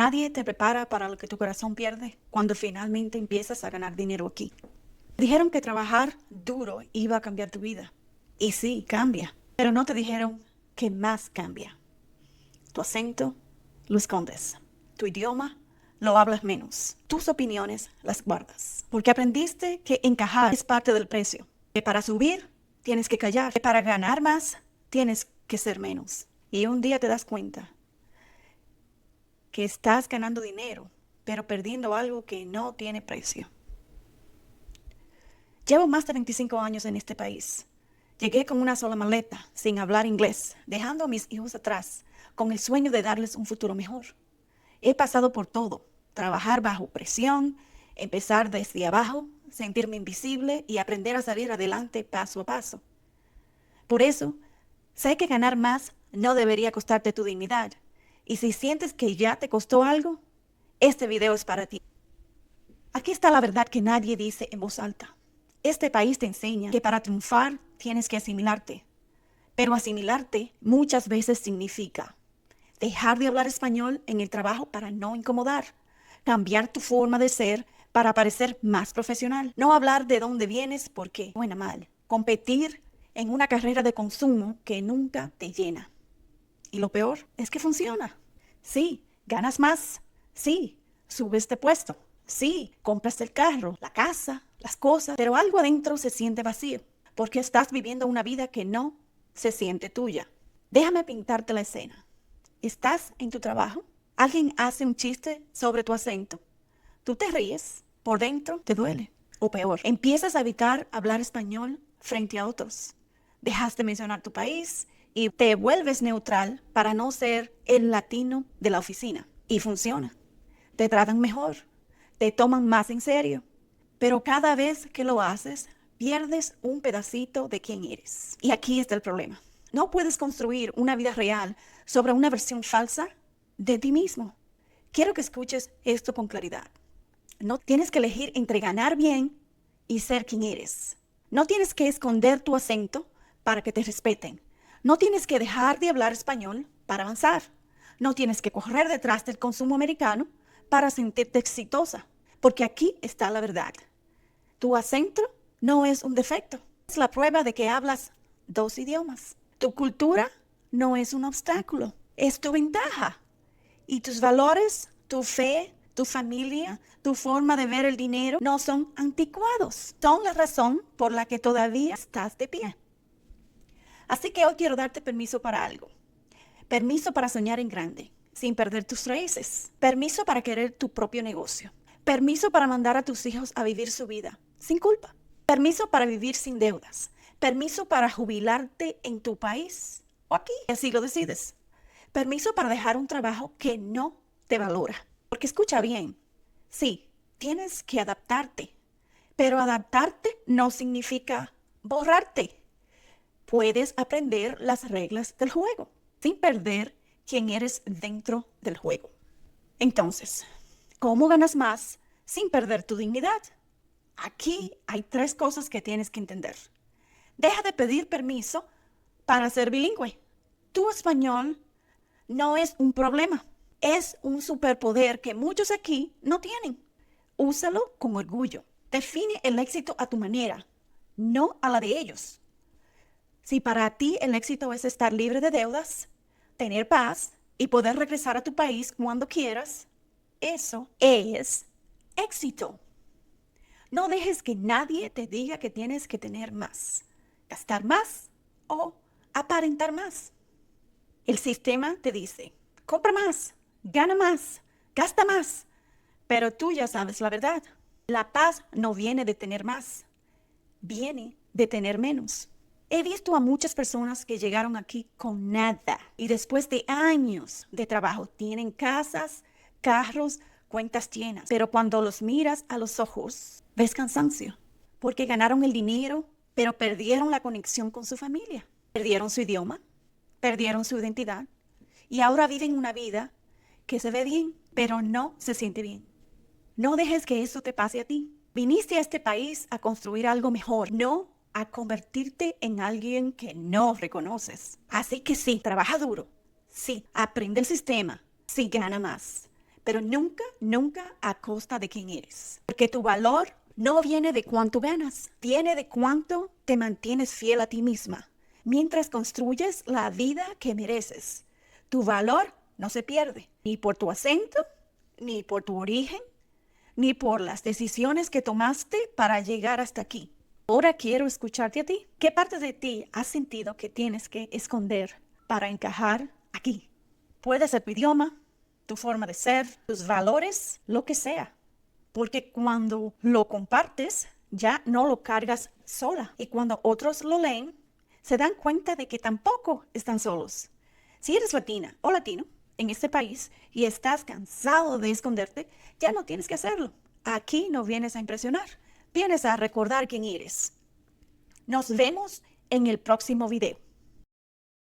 Nadie te prepara para lo que tu corazón pierde cuando finalmente empiezas a ganar dinero aquí. Dijeron que trabajar duro iba a cambiar tu vida. Y sí, cambia. Pero no te dijeron que más cambia. Tu acento lo escondes. Tu idioma lo hablas menos. Tus opiniones las guardas. Porque aprendiste que encajar es parte del precio. Que para subir tienes que callar. Que para ganar más tienes que ser menos. Y un día te das cuenta que estás ganando dinero, pero perdiendo algo que no tiene precio. Llevo más de 25 años en este país. Llegué con una sola maleta, sin hablar inglés, dejando a mis hijos atrás, con el sueño de darles un futuro mejor. He pasado por todo, trabajar bajo presión, empezar desde abajo, sentirme invisible y aprender a salir adelante paso a paso. Por eso, sé que ganar más no debería costarte tu dignidad. Y si sientes que ya te costó algo, este video es para ti. Aquí está la verdad que nadie dice en voz alta. Este país te enseña que para triunfar tienes que asimilarte. Pero asimilarte muchas veces significa dejar de hablar español en el trabajo para no incomodar, cambiar tu forma de ser para parecer más profesional, no hablar de dónde vienes porque suena mal, competir en una carrera de consumo que nunca te llena. Y lo peor es que funciona. Sí, ganas más. Sí, subes de puesto. Sí, compras el carro, la casa, las cosas, pero algo adentro se siente vacío porque estás viviendo una vida que no se siente tuya. Déjame pintarte la escena. Estás en tu trabajo, alguien hace un chiste sobre tu acento, tú te ríes, por dentro te duele. O peor, empiezas a evitar hablar español frente a otros. Dejas de mencionar tu país y te vuelves neutral para no ser el latino de la oficina. Y funciona. Te tratan mejor, te toman más en serio. Pero cada vez que lo haces, pierdes un pedacito de quién eres. Y aquí está el problema. No puedes construir una vida real sobre una versión falsa de ti mismo. Quiero que escuches esto con claridad. No tienes que elegir entre ganar bien y ser quien eres. No tienes que esconder tu acento para que te respeten. No tienes que dejar de hablar español para avanzar. No tienes que correr detrás del consumo americano para sentirte exitosa. Porque aquí está la verdad. Tu acento no es un defecto. Es la prueba de que hablas 2 idiomas. Tu cultura no es un obstáculo. Es tu ventaja. Y tus valores, tu fe, tu familia, tu forma de ver el dinero no son anticuados. Son la razón por la que todavía estás de pie. Así que hoy quiero darte permiso para algo. Permiso para soñar en grande, sin perder tus raíces. Permiso para querer tu propio negocio. Permiso para mandar a tus hijos a vivir su vida, sin culpa. Permiso para vivir sin deudas. Permiso para jubilarte en tu país o aquí, si así lo decides. Permiso para dejar un trabajo que no te valora. Porque escucha bien, sí, tienes que adaptarte, pero adaptarte no significa borrarte. Puedes aprender las reglas del juego sin perder quién eres dentro del juego. Entonces, ¿cómo ganas más sin perder tu dignidad? Aquí hay 3 cosas que tienes que entender. Deja de pedir permiso para ser bilingüe. Tu español no es un problema, es un superpoder que muchos aquí no tienen. Úsalo con orgullo. Define el éxito a tu manera, no a la de ellos. Si para ti el éxito es estar libre de deudas, tener paz y poder regresar a tu país cuando quieras, eso es éxito. No dejes que nadie te diga que tienes que tener más, gastar más o aparentar más. El sistema te dice, compra más, gana más, gasta más, pero tú ya sabes la verdad. La paz no viene de tener más, viene de tener menos. He visto a muchas personas que llegaron aquí con nada y después de años de trabajo tienen casas, carros, cuentas llenas. Pero cuando los miras a los ojos, ves cansancio, porque ganaron el dinero, pero perdieron la conexión con su familia. Perdieron su idioma, perdieron su identidad y ahora viven una vida que se ve bien, pero no se siente bien. No dejes que eso te pase a ti. Viniste a este país a construir algo mejor, no a convertirte en alguien que no reconoces. Así que sí, trabaja duro. Sí, aprende el sistema. Sí, gana más. pero nunca, nunca a costa de quién eres. Porque tu valor no viene de cuánto ganas, viene de cuánto te mantienes fiel a ti misma, mientras construyes la vida que mereces. Tu valor no se pierde, ni por tu acento, ni por tu origen, ni por las decisiones que tomaste para llegar hasta aquí. Ahora quiero escucharte a ti. ¿Qué parte de ti has sentido que tienes que esconder para encajar aquí? Puede ser tu idioma, tu forma de ser, tus valores, lo que sea. Porque cuando lo compartes, ya no lo cargas sola. Y cuando otros lo leen, se dan cuenta de que tampoco están solos. Si eres latina o latino en este país y estás cansado de esconderte, ya no tienes que hacerlo. Aquí no vienes a impresionar, vienes a recordar quién eres. Nos vemos en el próximo video.